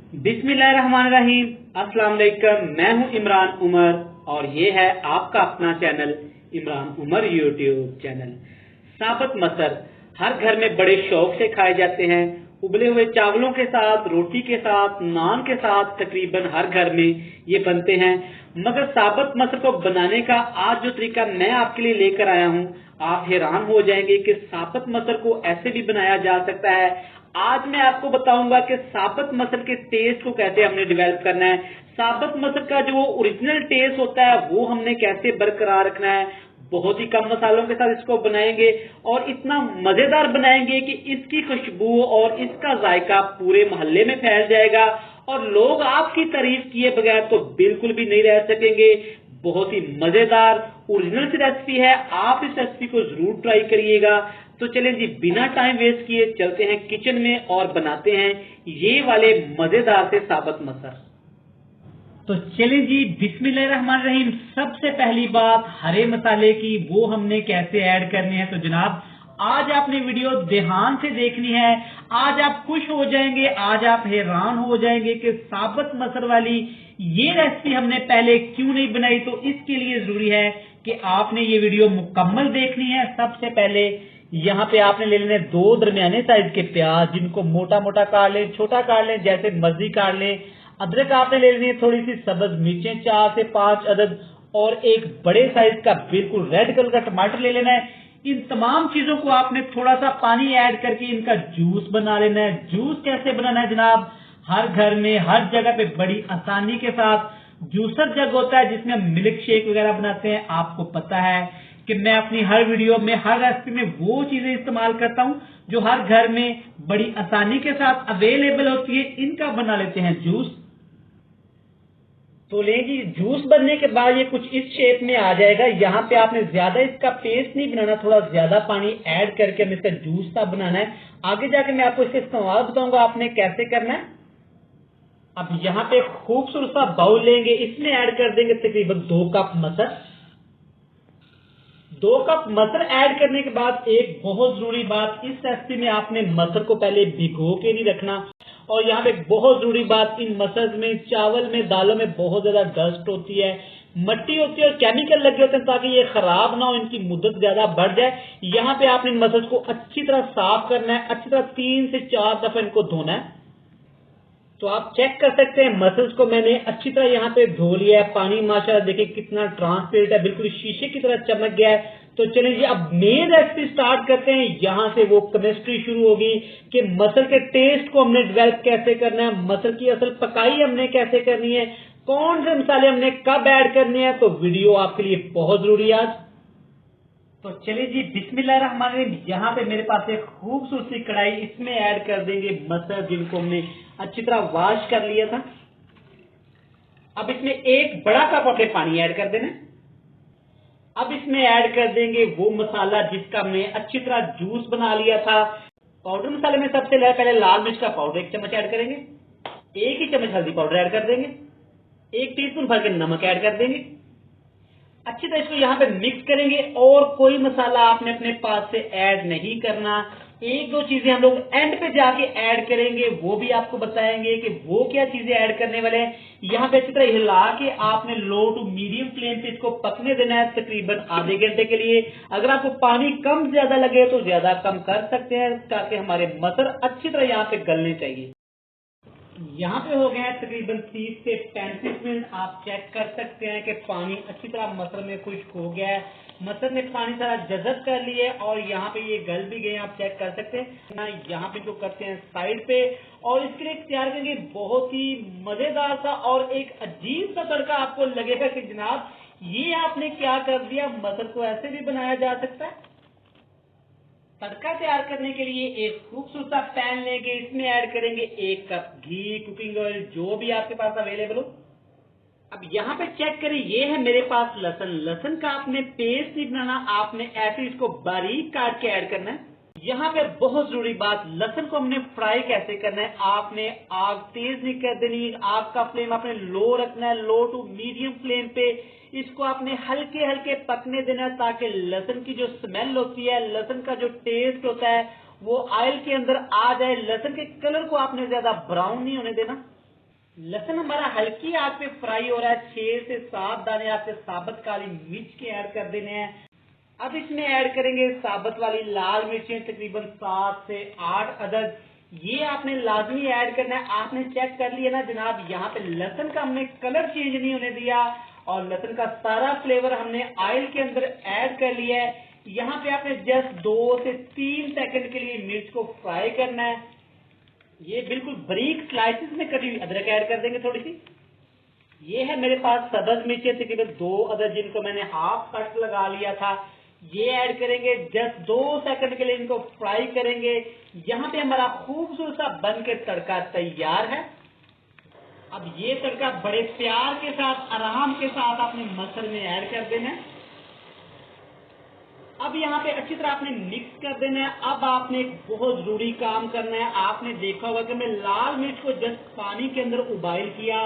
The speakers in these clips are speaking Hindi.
बिस्मिल्लाहिर्रहमानिर्रहीम। अस्सलाम वालेकुम। मैं हूं इमरान उमर और ये है आपका अपना channel Imran Umar YouTube channel. साबत मसर हर घर में बड़े शौक से खाए जाते हैं। उबले हुए चावलों के साथ, रोटी के साथ, नान के साथ तकरीबन हर घर में ये बनते हैं। मगर साबत मसर को बनाने का आज जो तरीका मैं आपके लिए लेकर आया हूँ, आप हैरान हो जाएंगे कि साबत मसर को ऐसे भी बनाया जा सकता है। आज मैं आपको बताऊंगा कि साबत मसर के टेस्ट को कैसे हमने डेवलप करना है। साबत मसर का जो ओरिजिनल टेस्ट होता है वो हमने कैसे बरकरार रखना है। बहुत ही कम मसालों के साथ इसको बनाएंगे और इतना मजेदार बनाएंगे कि इसकी खुशबू और इसका जायका पूरे मोहल्ले में फैल जाएगा और लोग आपकी तारीफ किए बगैर तो बिल्कुल भी नहीं रह सकेंगे। बहुत ही मजेदार ओरिजिनल सी रेसिपी है, आप इस रेसिपी को जरूर ट्राई करिएगा। तो चलें जी, बिना टाइम वेस्ट किए चलते हैं किचन में और बनाते हैं ये वाले मजेदार से साबत मसर। तो चलें जी, बिस्मिल्लाहिर्रहमानिर्रहीम। सबसे पहली बात हरे मसाले की, वो हमने कैसे ऐड करने हैं। तो जनाब, आज आपने वीडियो ध्यान से देखनी है। आज आप खुश हो जाएंगे, आज आप हैरान हो जाएंगे कि साबत मसर वाली ये रेसिपी हमने पहले क्यों नहीं बनाई। तो इसके लिए जरूरी है कि आपने ये वीडियो मुकम्मल देखनी है। सबसे पहले यहाँ पे आपने ले लेने 2 दरमियाने साइज के प्याज, जिनको मोटा मोटा काट लें, छोटा काट लें, जैसे मर्जी काट लें। अदरक आपने ले लेनी है थोड़ी सी, सब्ज मिर्चें 4 से 5 अदद और एक बड़े साइज का बिल्कुल रेड कलर का टमाटर ले लेना है। इन तमाम चीजों को आपने थोड़ा सा पानी ऐड करके इनका जूस बना लेना है। जूस कैसे बनाना है जनाब, हर घर में हर जगह पे बड़ी आसानी के साथ जूसर जग होता है जिसमें हम मिल्क शेक वगैरह बनाते हैं। आपको पता है कि मैं अपनी हर वीडियो में, हर रेसिपी में वो चीजें इस्तेमाल करता हूं जो हर घर में बड़ी आसानी के साथ अवेलेबल होती है। इनका बना लेते हैं जूस। तो लेंगे जूस बनने के बाद ये कुछ इस शेप में आ जाएगा। यहाँ पे आपने ज्यादा इसका पेस्ट नहीं बनाना, थोड़ा ज्यादा पानी ऐड करके हमें इसका जूस सा बनाना है। आगे जाके मैं आपको इसका इस्तेमाल बताऊंगा आपने कैसे करना है। अब यहाँ पे खूबसूरत सा बाउल लेंगे, इसमें ऐड कर देंगे तकरीबन 2 कप मसर। 2 कप मसर ऐड करने के बाद एक बहुत जरूरी बात, इस रेसिपी में आपने मसर को पहले भिगो के नहीं रखना। और यहाँ पे बहुत जरूरी बात, इन मसर में, चावल में, दालों में बहुत ज्यादा डस्ट होती है, मट्टी होती है और केमिकल लगे होते हैं ताकि ये खराब ना हो, इनकी मुद्दत ज्यादा बढ़ जाए। यहाँ पे आपने इन मसर को अच्छी तरह साफ करना है, अच्छी तरह 3 से 4 दफा इनको धोना है। तो आप चेक कर सकते हैं मसल्स को मैंने अच्छी तरह यहाँ पे धो लिया है। पानी माशाल्लाह देखिए कितना ट्रांसपेरेंट है, बिल्कुल शीशे की तरह चमक गया है। तो चलिए जी, अब मेन रेसिपी स्टार्ट करते हैं। यहाँ से वो केमिस्ट्री शुरू होगी कि मसल के टेस्ट को हमने डेवलप कैसे करना है, मसल की असल पकाई हमने कैसे करनी है, कौन से मसाले हमने कब ऐड करने हैं। तो वीडियो आपके लिए बहुत जरूरी है आज। तो चलिए जी, बिस्मिल्लाहिर्रहमानिर्रहीम। यहाँ पे मेरे पास एक खूबसूरत सी कढ़ाई, इसमें ऐड कर देंगे मसर जिनको हमने अच्छी तरह वॉश कर लिया था। अब इसमें एक बड़ा कप अपने पानी ऐड कर देना। अब इसमें ऐड कर देंगे वो मसाला जिसका हमने अच्छी तरह जूस बना लिया था। पाउडर मसाले में सबसे पहले लाल मिर्च का पाउडर 1 चम्मच ऐड करेंगे, 1 ही चम्मच हल्दी पाउडर ऐड कर देंगे, 1 टीस्पून भर के नमक ऐड कर देंगे। अच्छी तरह इसको यहाँ पे मिक्स करेंगे और कोई मसाला आपने अपने पास से ऐड नहीं करना। 1-2 चीजें हम लोग एंड पे जाके ऐड करेंगे, वो भी आपको बताएंगे कि वो क्या चीजें ऐड करने वाले हैं। यहाँ पे अच्छी तरह हिला के आपने लो टू मीडियम फ्लेम पे इसको पकने देना है तकरीबन आधे घंटे के लिए। अगर आपको पानी कम ज्यादा लगे तो ज्यादा कम कर सकते हैं ताकि हमारे मसर अच्छी तरह यहाँ पे गलने चाहिए। यहाँ पे हो गए हैं तकरीबन 30 से 35 मिनट। आप चेक कर सकते हैं कि पानी अच्छी तरह मसर में खुश्क हो गया है, मसर ने पानी सारा जज़ब कर लिया है और यहाँ पे ये गल भी गए हैं। आप चेक कर सकते हैं। यहाँ पे जो करते हैं साइड पे, और इसके लिए तैयार करेंगे बहुत ही मजेदार सा और एक अजीब सा तड़का। आपको लगेगा कि जनाब ये आपने क्या कर दिया, मसर को ऐसे भी बनाया जा सकता है। तड़का तैयार करने के लिए एक खूबसूरत सा पैन लेंगे, इसमें ऐड करेंगे 1 कप घी, कुकिंग ऑयल, जो भी आपके पास अवेलेबल हो। अब यहाँ पे चेक करें, ये है मेरे पास लहसुन। लहसुन का आपने पेस्ट नहीं बनाना, आपने ऐसे इसको बारीक काट के ऐड करना है। यहाँ पे बहुत जरूरी बात, लहसुन को हमने फ्राई कैसे करना है। आपने आग तेज नहीं कर देनी, आग का फ्लेम आपने लो रखना है, लो टू मीडियम फ्लेम पे। इसको आपने हल्के हल्के पकने देना है ताकि लहसुन की जो स्मेल होती है, लहसुन का जो टेस्ट होता है वो ऑयल के अंदर आ जाए। लहसुन के कलर को आपने ज्यादा ब्राउन नहीं होने देना। लहसुन हमारा हल्की आग पे फ्राई हो रहा है। 6 से 7 दाने आपके साबुत काली मिर्च के ऐड कर देने हैं। अब इसमें ऐड करेंगे साबुत वाली लाल मिर्चें तकरीबन 7 से 8 अदद। ये आपने लाजमी ऐड करना है। आपने चेक कर लिया ना जनाब, यहाँ पे लहसुन का हमने कलर चेंज नहीं होने दिया और लहसुन का सारा फ्लेवर हमने ऑयल के अंदर ऐड कर लिया है। यहाँ पे आपने जस्ट 2 से 3 सेकंड के लिए मिर्च को फ्राई करना है। ये बिल्कुल बारीक स्लाइसेस में कटी हुई अदरक ऐड कर देंगे थोड़ी सी। ये है मेरे पास सब्ज मिर्चें तकरीबन 2 अदद, जिनको मैंने हाफ कट लगा लिया था। ये ऐड करेंगे, जस्ट 2 सेकंड के लिए इनको फ्राई करेंगे। यहाँ पे हमारा खूबसूरत सा बन के तड़का तैयार है। अब ये तड़का बड़े प्यार के साथ, आराम के साथ आपने मसल में ऐड कर देना है। अब यहाँ पे अच्छी तरह आपने मिक्स कर देना है। अब आपने एक बहुत जरूरी काम करना है। आपने देखा होगा कि मैं लाल मिर्च को जस्ट पानी के अंदर उबाइल किया,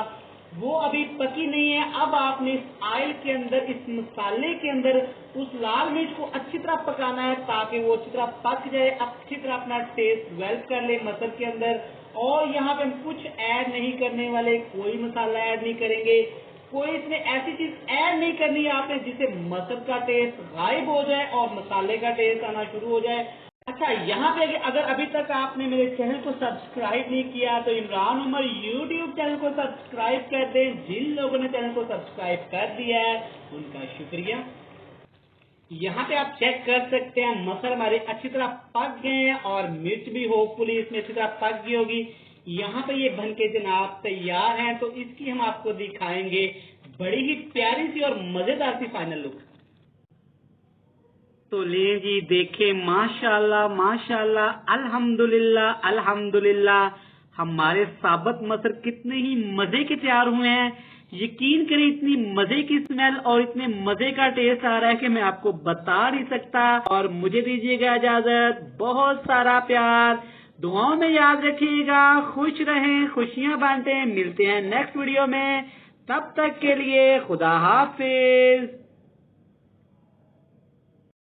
वो अभी पकी नहीं है। अब आपने इस ऑयल के अंदर, इस मसाले के अंदर उस लाल मिर्च को अच्छी तरह पकाना है ताकि वो अच्छी तरह पक जाए, अच्छी तरह अपना टेस्ट डेवलप कर ले मसल के अंदर। और यहाँ पे हम कुछ ऐड नहीं करने वाले, कोई मसाला ऐड नहीं करेंगे, कोई इसमें ऐसी चीज ऐड नहीं करनी है आपने जिससे मसल का टेस्ट गायब हो जाए और मसाले का टेस्ट आना शुरू हो जाए। अच्छा, यहाँ पे अगर अभी तक आपने मेरे चैनल को सब्सक्राइब नहीं किया तो इमरान उमर यूट्यूब चैनल को सब्सक्राइब कर दें। जिन लोगों ने चैनल को सब्सक्राइब कर दिया है उनका शुक्रिया। यहाँ पे आप चेक कर सकते हैं मसल हमारे अच्छी तरह पक गए हैं और मिर्च भी होपफुली इसमें अच्छी तरह पक गई होगी। यहाँ पे ये बन के जनाब तैयार हैं, तो इसकी हम आपको दिखाएंगे बड़ी ही प्यारी सी और मजेदार सी फाइनल लुक। तो ले जी, देखे, माशाल्लाह माशाल्लाह, अल्हम्दुलिल्लाह अल्हम्दुलिल्लाह, हमारे साबुत मटर कितने ही मजे के तैयार हुए हैं। यकीन करें, इतनी मजे की स्मेल और इतने मजे का टेस्ट आ रहा है कि मैं आपको बता नहीं सकता। और मुझे दीजिएगा इजाजत, बहुत सारा प्यार, दुआओं में याद रखिएगा, खुश रहें, खुशियां बांटें। मिलते हैं नेक्स्ट वीडियो में, तब तक के लिए खुदा हाफिज।